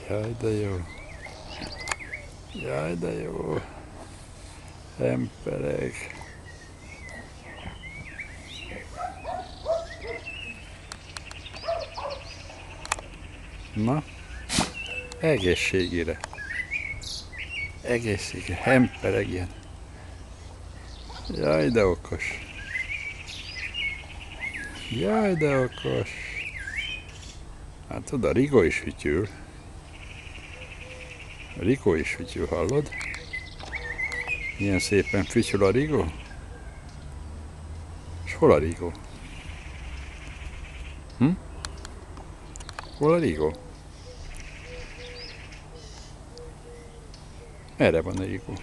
Jaj, de jó. Jaj, de jó. Emberek. Na, egészségére. Egészségére. Emberegjen. Jaj, de okos. Jaj, de okos. Hát oda Rigó is fütyül. Rigó is fütyül, hallod? Milyen szépen fütyül a Rigó? És hol a Rigó? Hol a Rigó? Merre van a Rigó?